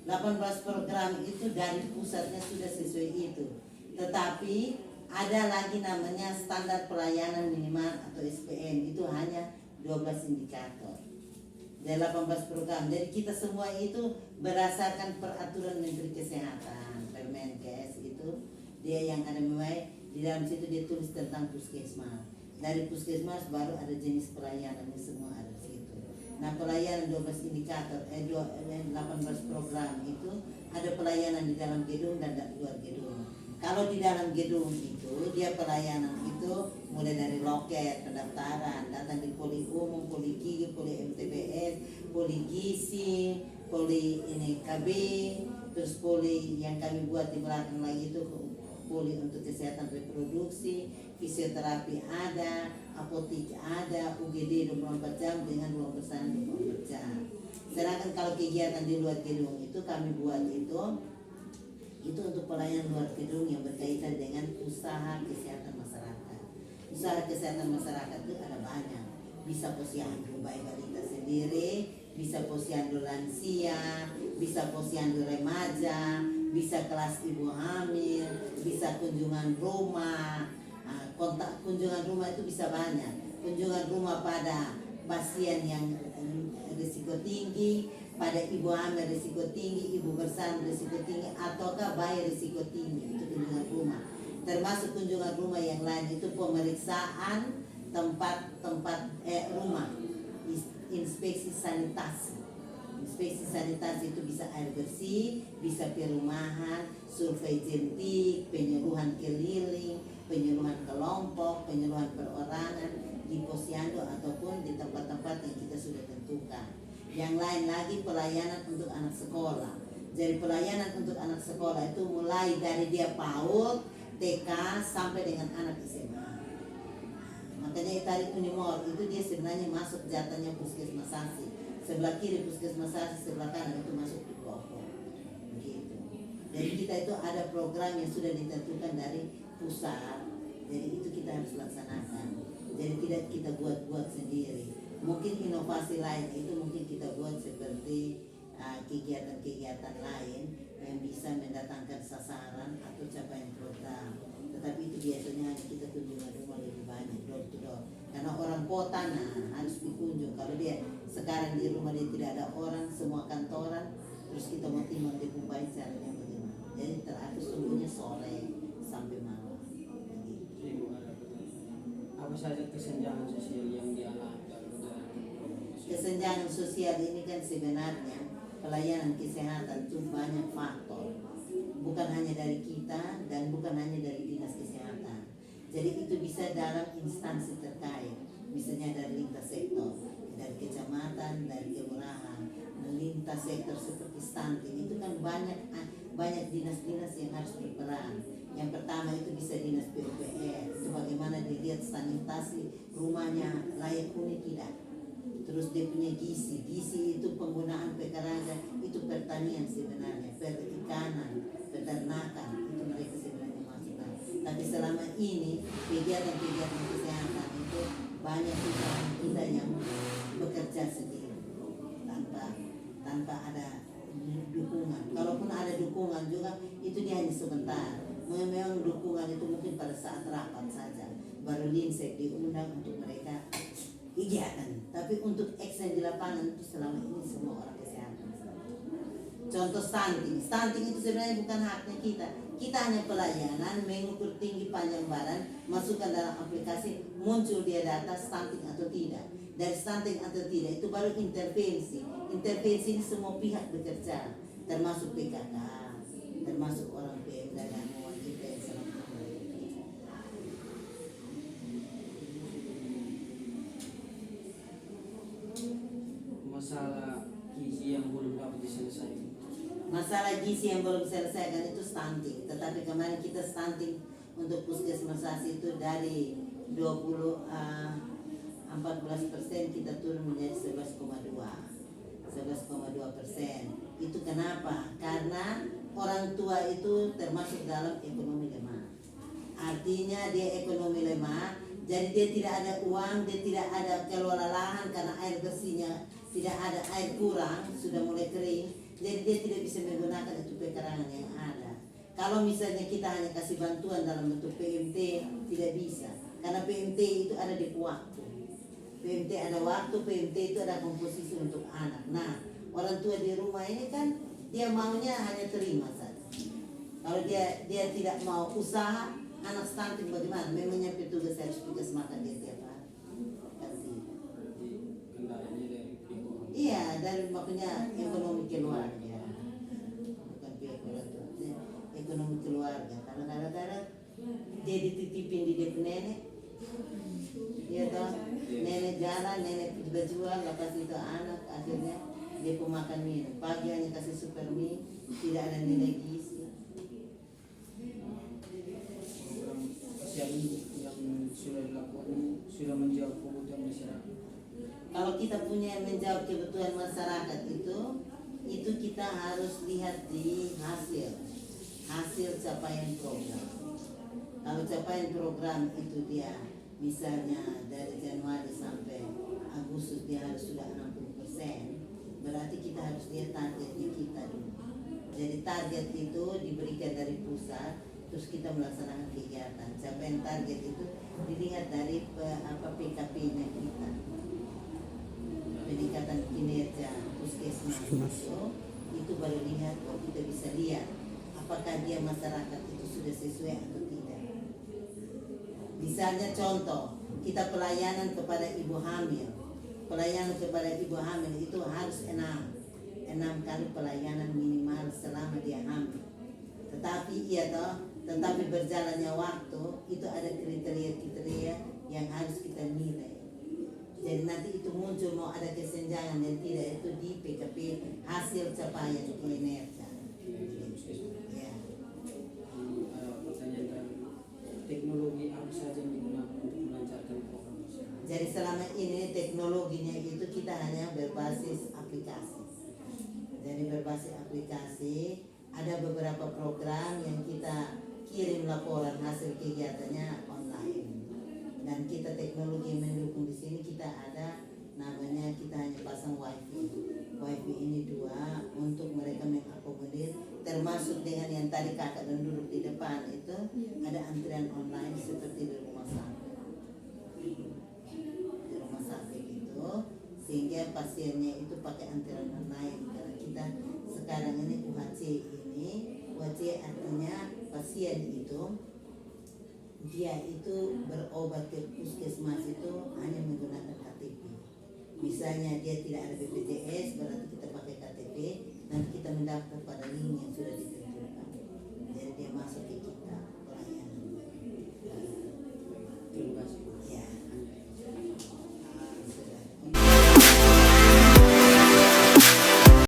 18 program itu dari pusatnya sudah sesuai itu. Tetapi ada lagi namanya standar pelayanan minimal atau SPM, itu hanya 12 indikator. Dari 18 program. Jadi kita semua itu berdasarkan peraturan Menteri Kesehatan, Permenkes itu dia yang ada memang di dalam situ dia tulis tentang puskesmas. Dari puskesmas baru ada jenis pelayanannya semua ada di situ. Nah, pelayanan 12 indikator 18 program itu ada pelayanan di dalam gedung dan di luar gedung. Kalau di dalam gedung itu dia pelayanan itu mulai dari loket, pendaftaran, datang di poli umum, poli gigi, poli MTBS, poli gizi, poli ini KB, terus poli yang kami buat di belakang lagi itu poli untuk kesehatan reproduksi, fisioterapi ada, apotek ada, UGD 24 jam dengan ruang bersama 24 jam. Sedangkan kalau kegiatan di luar gedung itu kami buat itu untuk pelayanan luar gedung yang berkaitan dengan usaha kesehatan masyarakat. Usaha kesehatan masyarakat itu ada banyak. Bisa posyandu bayi balita sendiri, bisa posyandu lansia, bisa posyandu remaja, bisa kelas ibu hamil, bisa kunjungan rumah. Kontak kunjungan rumah itu bisa banyak. Kunjungan rumah pada pasien yang risiko tinggi, pada ibu hamil risiko tinggi, ibu bersalin risiko tinggi, ataukah bayi risiko tinggi, itu kunjungan rumah. Termasuk kunjungan rumah yang lain itu pemeriksaan tempat rumah, inspeksi sanitasi. Inspeksi sanitasi itu bisa air bersih, bisa perumahan, survei jentik, penyuluhan keliling, penyuluhan kelompok, penyuluhan perorangan di posyandu ataupun di tempat-tempat yang kita sudah tentukan. Yang lain lagi pelayanan untuk anak sekolah. Jadi pelayanan untuk anak sekolah itu mulai dari dia PAUD, TK sampai dengan anak SMA. Makanya tarik Unimor itu dia sebenarnya masuk jatahnya puskesmasasi. Sebelah kiri puskesmasasi, sebelah kanan itu masuk di pelopor. Begitu. Jadi kita itu ada program yang sudah ditentukan dari pusat. Jadi itu kita harus laksanakan. Jadi tidak kita buat-buat sendiri. Mungkin inovasi lain itu mungkin kita buat seperti kegiatan-kegiatan lain yang bisa mendatangkan sasaran atau capaian program. Tetapi itu biasanya hanya kita kunjungan rumah lebih banyak, door to door. Karena orang kota harus dikunjung. Kalau dia sekarang di rumah dia tidak ada orang, semua kantoran, terus kita mau timbang di Kumpai caranya bagaimana. Jadi terakhir sungguhnya sore sampai malam. Apa saja kesenjangan sosial yang dialami? Kesenjangan sosial ini kan sebenarnya pelayanan kesehatan itu banyak faktor, bukan hanya dari kita dan bukan hanya dari dinas kesehatan. Jadi itu bisa dalam instansi terkait, misalnya dari lintas sektor, dari kecamatan, dari kelurahan, lintas sektor seperti stunting itu kan banyak dinas-dinas yang harus berperan. Yang pertama itu bisa dinas PUPR, itu bagaimana dilihat sanitasi rumahnya layak huni tidak. Terus dia punya gizi itu penggunaan pekarangan, itu pertanian sebenarnya, perikanan, peternakan, itu mereka sebenarnya masukkan. Tapi selama ini kegiatan-kegiatan kesehatan itu banyak kita yang bekerja sendiri tanpa ada dukungan. Kalaupun ada dukungan juga itu dia hanya sebentar. Memang dukungan itu mungkin pada saat rapat saja, baru Linsek diundang untuk mereka kegiatan. Tapi untuk action di lapangan itu selama ini semua orang kesehatan. Contoh stunting itu sebenarnya bukan haknya kita. Kita hanya pelayanan, mengukur tinggi panjang badan, masukkan dalam aplikasi, muncul dia data stunting atau tidak. Dari stunting atau tidak itu baru intervensi. Intervensi ini semua pihak bekerja, termasuk PKK, termasuk orang Pemda dan kita yang selama masalah gizi yang belum dapat diselesaikan. Masalah gizi yang belum selesaikan itu stunting. Tetapi kemarin kita stunting untuk puskesmasasi itu dari 14% kita turun menjadi 11,2%. Itu kenapa? Karena orang tua itu termasuk dalam ekonomi lemah. Artinya dia ekonomi lemah, jadi dia tidak ada uang, dia tidak ada kelola lahan karena air bersihnya tidak ada, air kurang, sudah mulai kering. Jadi dia tidak bisa menggunakan itu keterangan yang ada. Kalau misalnya kita hanya kasih bantuan dalam bentuk PMT, tidak bisa. Karena PMT itu ada di waktu. PMT ada waktu, PMT itu ada komposisi untuk anak. Nah, orang tua di rumah ini kan dia maunya hanya terima saja. Kalau dia tidak mau usaha, anak stunting bagaimana? Memangnya petugas harus tugas makan dia tiap hari? Kan tidak. Berarti kendalanya dari pihak orang. Iya, dari makanya ekonomi keluarga, bukan pihak orang tua. Ekonomi keluarga. Karena kadang-kadang dia dititipin di dia nenek, iya toh, nenek jalan, nenek berjual, lepas itu anak akhirnya dia pemakan minum. Pagi hanya kasih super mie, tidak ada nilai gizi. Program kasihan yang sudah dilakukan ini sudah menjawab kebutuhan masyarakat. Kalau kita punya menjawab kebutuhan masyarakat itu kita harus lihat di hasil capaian program. Kalau capaian program itu dia misalnya dari Januari sampai Agustus dia harus sudah 60%, berarti kita harus lihat targetnya kita dulu. Jadi target itu diberikan dari pusat, terus kita melaksanakan kegiatan. Capaian target itu dilihat dari PKP-nya kita, peningkatan kinerja puskesmas itu baru lihat, kita bisa lihat apakah dia masyarakat itu sudah sesuai atau tidak. Misalnya contoh, kita pelayanan kepada ibu hamil. Pelayanan kepada ibu hamil itu harus 6 kali pelayanan minimal selama dia hamil. Tetapi berjalannya waktu itu ada kriteria-kriteria yang harus kita nilai. Jadi nanti itu muncul mau ada kesenjangan dan tidak, itu di PKP hasil capaian kinerja. Ya. Pertanyaan terakhir, teknologi apa saja yang digunakan untuk melancarkan program masyarakat? Jadi selama ini teknologinya itu kita hanya berbasis aplikasi. Jadi berbasis aplikasi, ada beberapa program yang kita kirim laporan hasil kegiatannya online. Dan kita teknologi yang mendukung di sini kita ada namanya, kita hanya pasang wifi. Wifi ini 2 untuk mereka mengakomodir, termasuk dengan yang tadi kakak dan duduk di depan itu ada antrian online seperti di rumah sakit. Di rumah sakit itu sehingga pasiennya itu pakai antrian online. Karena kita sekarang ini UHC artinya pasien itu dia itu berobat ke puskesmas itu hanya menggunakan KTP. Misalnya dia tidak ada BPJS, berarti kita pakai KTP, nanti kita mendaftar pada link yang sudah